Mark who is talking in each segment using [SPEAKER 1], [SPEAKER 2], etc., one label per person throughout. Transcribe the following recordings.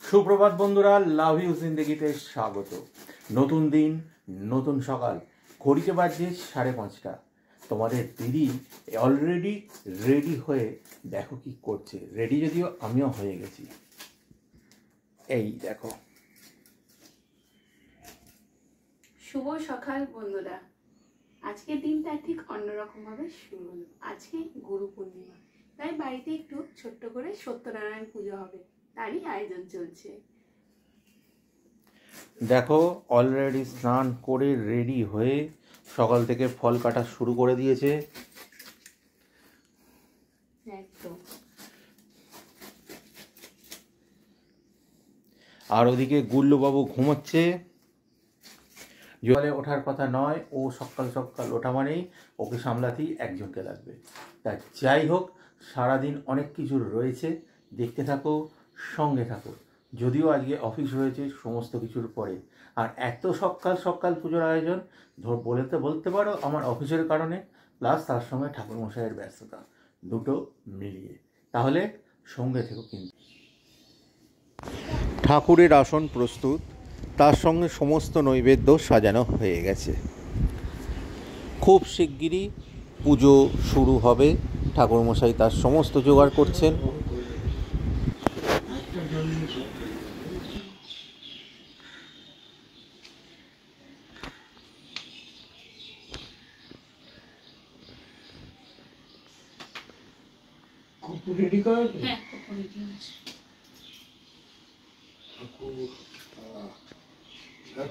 [SPEAKER 1] সুপ্রভাত বন্ধুরা, love you জিন্দেগিতে স্বাগত। নতুন দিন, নতুন সকাল। ঘড়িতে বাজছে 5:30। তোমাদের দিদি অলরেডি রেডি হয়ে দেখো কি করছে। রেডি যদিও আমিও হয়ে গেছি, এই দেখো।
[SPEAKER 2] শুভ সকাল বন্ধুরা। আজকের দিনটা ঠিক অন্যরকম ভাবে শুরু হলো। আজকে গুরু পূর্ণিমা, তাই বাড়িতে একটু ছোট্ট করে সত্যনারায়ণ পুজো হবে, তারই আয়োজন চলছে।
[SPEAKER 1] দেখো অলরেডি স্নান করে রেডি হয়ে সকাল থেকে ফল কাটা শুরু করে দিয়েছে।
[SPEAKER 2] একদম।
[SPEAKER 1] আর ওদিকে গুল্লুবাবু ঘুমোচ্ছে। জলে ওঠার কথা নয়, ও সকাল সকাল ওঠা মানেই ওকে সামলাতেই একজনকে লাগবে। তা যাই হোক, সারাদিন অনেক কিছু রয়েছে, দেখতে থাকো, সঙ্গে থাকো। যদিও আজকে অফিস রয়েছে সমস্ত কিছুর পরে, আর এত সকাল সকাল পুজোর আয়োজন বলতে পারো আমার অফিসের কারণে, প্লাস তার সঙ্গে ঠাকুরমশাইয়ের ব্যস্ততা, দুটো মিলিয়ে। তাহলে সঙ্গে থেকো। কিন্তু ঠাকুরের আসন প্রস্তুত, তার সঙ্গে সমস্ত নৈবেদ্য সাজানো হয়ে গেছে। খুব শিগগিরই পুজো শুরু হবে। ঠাকুরমশাই তার সমস্ত জোগাড় করছেন।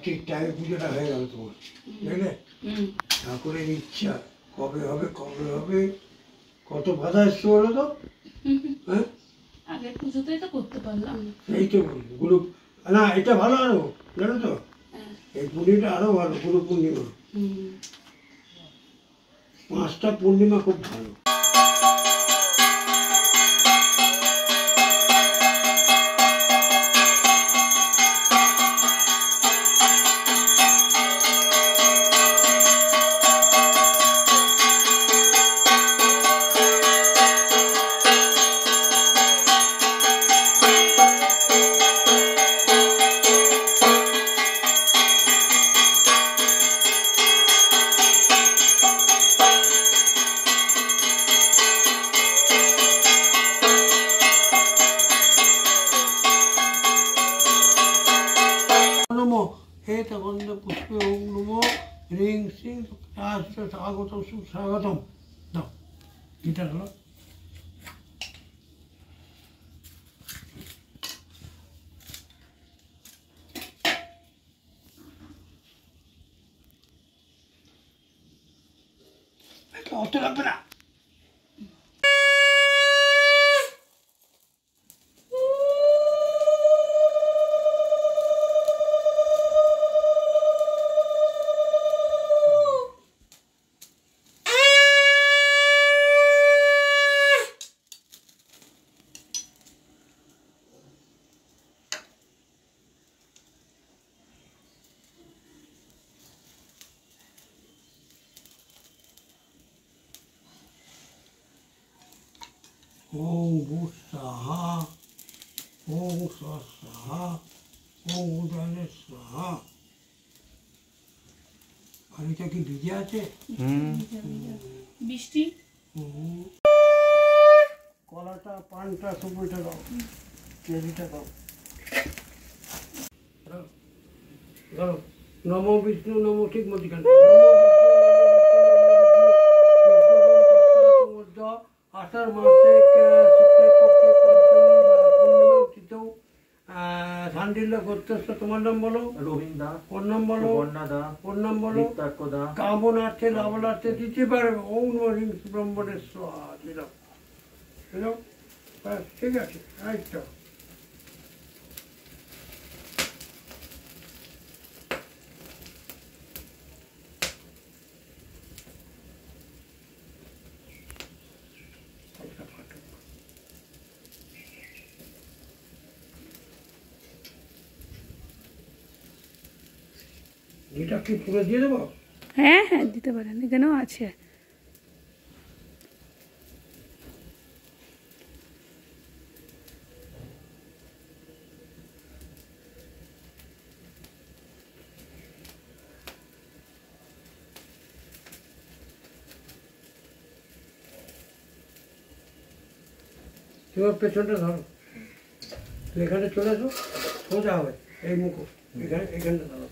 [SPEAKER 3] ঠিক টাইমে পুজোটা হয়ে গেল তোমার, বুঝলে? ঠাকুরের ইচ্ছা কবে হবে কবে হবে, কত বাধা এসছে বলো তো। হ্যাঁ,
[SPEAKER 2] আগের পুজোতেই তো করতে পারলাম না।
[SPEAKER 3] এই তো গুরু, না এটা ভালো আরো, জানো তো এই পূর্ণিমাটা আরো ভালো। গুরু পূর্ণিমা, 5টা পূর্ণিমা খুব ভালো। हे वंद पुष्पे ओम नमो ह्रीं श्रीं स्वागतम सुस्वागतम। दाও এটা হলো এটা অত লাগবে না। ओम भूस्वाहा ओम स्वाहा ओम उदय स्वाहा। পানিটা কি ভিজে আছে?
[SPEAKER 2] বৃষ্টি।
[SPEAKER 3] কলাটা পানটা সবুজটা দাও, চেরিটা দাও। ধরো নমো বিষ্ণু নমো, ঠিক মধ্যখানে আষাঢ় মাসে শুক্লে পক্ষে পূর্ণিমা তিথৌ শান্ডিল্য গোত্রস্থ। তোমার নাম বলো?
[SPEAKER 1] রবীন্দ্র।
[SPEAKER 3] ওর নাম বলো? ওর নাম বলো? কামনার্থে লাভনার্থে দিতে পারবে। ওম নমঃ হ্রিং ব্রহ্মণে স্বাহা। দিলাম দিলাম, ব্যাস ঠিক আছে। আচ্ছা এটা কি পুরো দিয়ে দেবো?
[SPEAKER 2] হ্যাঁ হ্যাঁ দিতে পারেন, এখানেও আছে।
[SPEAKER 3] তুমি ওর পেছনটা ধরো, এখানে চলে আসো, সোজা হবে এই মুখ, এখানটা ধরো।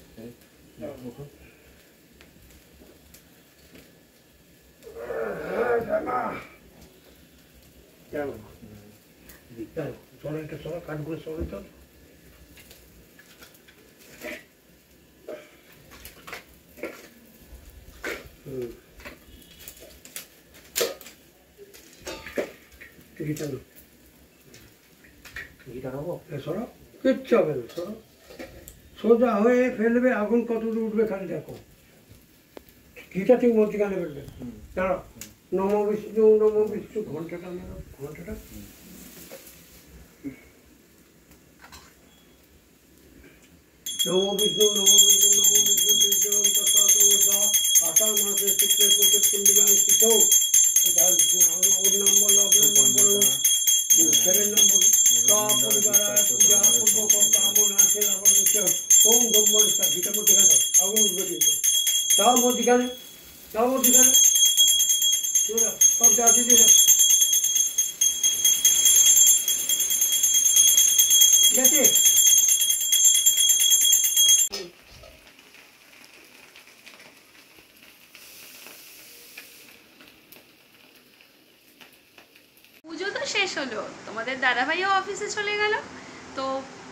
[SPEAKER 3] চলো এটা চলো, কাঠগুলো চলো চল। কিচ্ছু হবে না, সরো। সোজা হয়ে ফেলবে, আগুন কত দূর উঠবে খালি দেখো। ঘিটা ঠিক মধ্যিখানে ফেলবে। দাঁড়া, নম বিষ্ণু ঘন্টাটা মেরো, ঘন্টাটা। নম বিষ্ণু আষাঢ় মাসে শুক্লের পক্ষে পূর্ণিমা স্থিত। ওর নাম বলো, আপনার নাম বলো, ছেলের নাম বলো। পরিবার পূজা পূর্বক কামনা আছে আবার হচ্ছে ওম ব্রহ্মণ ঘিটা মধ্যিখানে আগুন উঠবে কিন্তু। তাও মধ্যিখানে, তাও মধ্যিখানে সব জাতি দিলে ঠিক আছে।
[SPEAKER 2] পুজো তো শেষ হলো, তোমাদের দাদাভাইও অফিসে চলে গেল। তো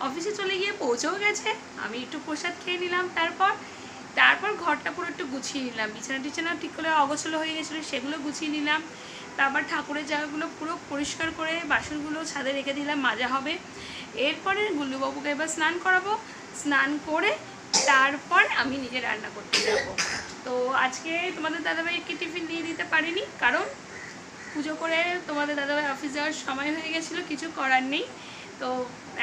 [SPEAKER 2] অফিসে চলে গিয়ে পৌঁছেও গেছে, আমি একটু প্রসাদ খেয়ে নিলাম। তারপর ঘরটা পুরো একটু গুছিয়ে নিলাম, বিছানা টিছানা ঠিক করে অগোছলো হয়ে গেছিলো, সেগুলো গুছিয়ে নিলাম। তারপর ঠাকুরের জায়গাগুলো পুরো পরিষ্কার করে বাসনগুলো ছাদে রেখে দিলাম, মাজা হবে। এরপরে গুল্লুবাবুকে এবার স্নান করাবো, স্নান করে তারপর আমি নিজে রান্না করতে যাবো। তো আজকে তোমাদের দাদাভাইকে টিফিন দিয়ে দিতে পারিনি, কারণ পুজো করে তোমাদের দাদাভাই অফিস যাওয়ার সময় হয়ে গেছিলো, কিছু করার নেই। তো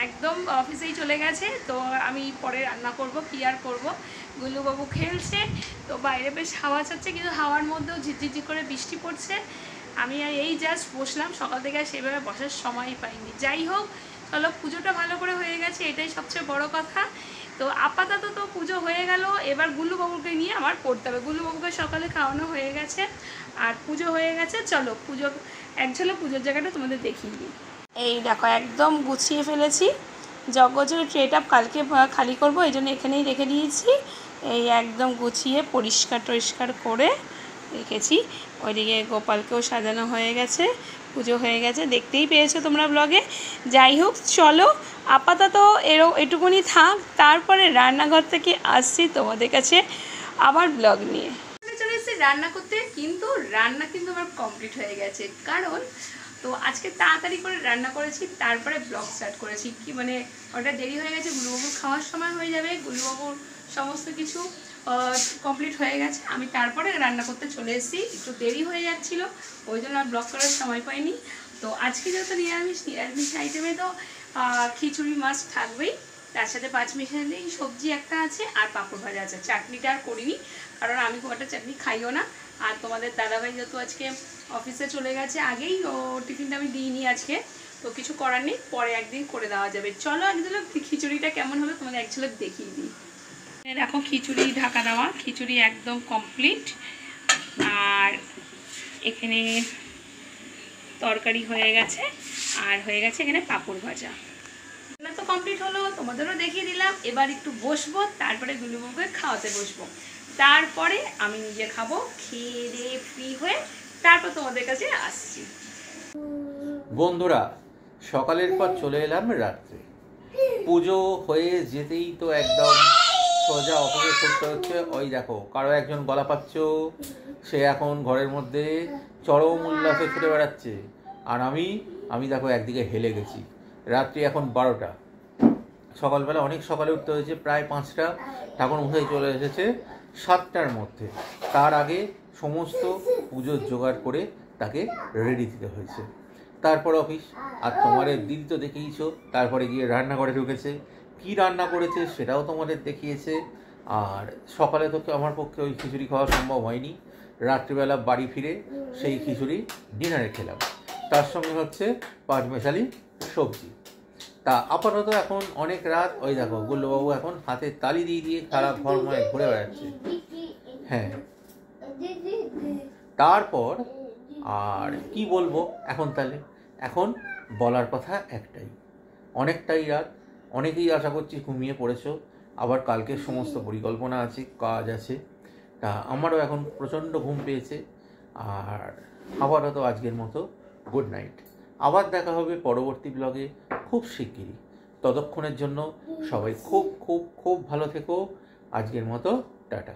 [SPEAKER 2] একদম অফিসেই চলে গেছে, তো আমি পরে রান্না করব, কি আর করবো। গুল্লুবাবু খেলছে, তো বাইরে বেশ হাওয়া চাচ্ছে, কিন্তু হাওয়ার মধ্যেও ঝিরঝির করে বৃষ্টি পড়ছে। আমি এই জাস্ট বসলাম, সকাল থেকে আর সেভাবে বসার সময়ই পাইনি। যাই হোক, চলো, পুজোটা ভালো করে হয়ে গেছে, এটাই সবচেয়ে বড় কথা। তো আপাতত তো পুজো হয়ে গেল, এবার গুল্লুবাবুকে নিয়ে আমার পড়তে হবে। গুল্লুবাবুকে সকালে খাওয়ানো হয়ে গেছে আর পুজো হয়ে গেছে। চলো পুজো এক ঝলক পুজোর জায়গাটা তোমাদের দেখিয়ে দিই। এই দেখো, একদম গুছিয়ে ফেলেছি। যজ্ঞজল ট্রেটা কালকে খালি করব, এই জন্য এখানেই রেখে দিয়েছি। এই একদম গুছিয়ে পরিষ্কার টরিষ্কার করে রেখেছি। ওইদিকে গোপালকেও সাজানো হয়ে গেছে, পুজো হয়ে গেছে, দেখতেই পেয়েছো তোমরা ব্লগে। যাই হোক, চলো আপাতত এটুকুনি থাক, তারপরে রান্নাঘর থেকে আসছি তোমাদের কাছে আবার ব্লগ নিয়ে। চলে এসেছি রান্না করতে, কিন্তু রান্না কিন্তু আমার কমপ্লিট হয়ে গেছে, কারণ তো আজকে তাড়াতাড়ি করে রান্না করেছি, তারপরে ব্লগ স্টার্ট করেছি। কি মানে ওটা দেরি হয়ে গেছে, গুল্লুবাবুর খাওয়ার সময় হয়ে যাবে, গুল্লুবাবুর সমস্ত কিছু কমপ্লিট হয়ে গেছে, আমি তারপরে রান্না করতে চলে এসেছি। একটু দেরি হয়ে যাচ্ছিল, ওই জন্য আর ব্লগ করার সময় পাইনি। তো আজকে যত নিরামিষ আইটেমে তো খিচুড়ি মাছ থাকবেই, তার সাথে পাঁচমিশালি সবজি একটা আছে, আর পাঁপড় ভাজা আছে। চাটনিটা আর করিনি, কারণ আমি খুব একটা চাটনি খাইও না। আর তোমাদের দাদাভাই যেহেতু আজকে অফিসে চলে গেছে আগেই, ও টিফিনটা আমি দিইনি আজকে, তো কিছু করার নেই, পরে একদিন করে দেওয়া যাবে। চলো এক ঝলক খিচুড়িটা কেমন হবে তোমাদের এক ঝলক দেখিয়ে দিই। দেখো, খিচুড়ি ঢাকা দেওয়া, খিচুড়ি একদম কমপ্লিট। আর এখানে তরকারি হয়ে গেছে, আর হয়ে গেছে এখানে পাঁপড় ভাজা। রান্না তো কমপ্লিট হলো, তোমাদেরও দেখিয়ে দিলাম। এবার একটু বসবো, তারপরে গুল্লুবাবুকে খাওয়াতে বসবো, তারপরে আমি নিজে খাবো। খেয়ে দিয়ে ফ্রি হয়ে তারপর তোমাদের কাছে আসছি।
[SPEAKER 1] বন্ধুরা, সকালের পর চলে এলাম রাত্রে। পুজো হয়ে যেতেই তো একদম সোজা অফিসে ছুটতে হচ্ছে। ওই দেখো, কারো একজন গলা পাচ্ছ, সে এখন ঘরের মধ্যে চরম উল্লাসে ছুটে বেড়াচ্ছে। আর আমি দেখো একদিকে হেলে গেছি। রাত্রি এখন 12টা, সকালবেলা অনেক সকালে উঠতে হয়েছে, প্রায় 5টা। ঠাকুর মশাই চলে এসেছে 7টার মধ্যে। তার আগে সমস্ত পুজোর জোগাড় করে তাকে রেডি দিতে হয়েছে, তারপর অফিস। আর তোমাদের দিদি তো দেখিয়েছো, তারপরে গিয়ে রান্নাঘরে ঢুকেছে, কি রান্না করেছে সেটাও তোমাদের দেখিয়েছে। আর সকালে তো আমার পক্ষে ওই খিচুড়ি খাওয়া সম্ভব হয়নি, রাত্রিবেলা বাড়ি ফিরে সেই খিচুড়ি ডিনারে খেলাম, তার সঙ্গে হচ্ছে পাঁচমেশালি সবজি। তা আপাতত এখন অনেক রাত। ওই দেখো, গুল্লুবাবু এখন হাতে তালি দিয়ে দিয়ে সারা ঘরময় ঘুরে বেড়াচ্ছে। হ্যাঁ, তারপর আর কি বলবো এখন, তাহলে এখন বলার কথা একটাই, অনেকটাই রাত, অনেকেই আশা করছি ঘুমিয়ে পড়েছো, আবার কালকের সমস্ত পরিকল্পনা আছে, কাজ আছে। তা আমারও এখন প্রচণ্ড ঘুম পেয়েছে। আর আপাতত আজকের মতো গুড নাইট। আবার দেখা হবে পরবর্তী ব্লগে খুব শিগগিরই। ততক্ষণের জন্য সবাই খুব খুব খুব ভালো থেকো। আজকের মতো টাটা।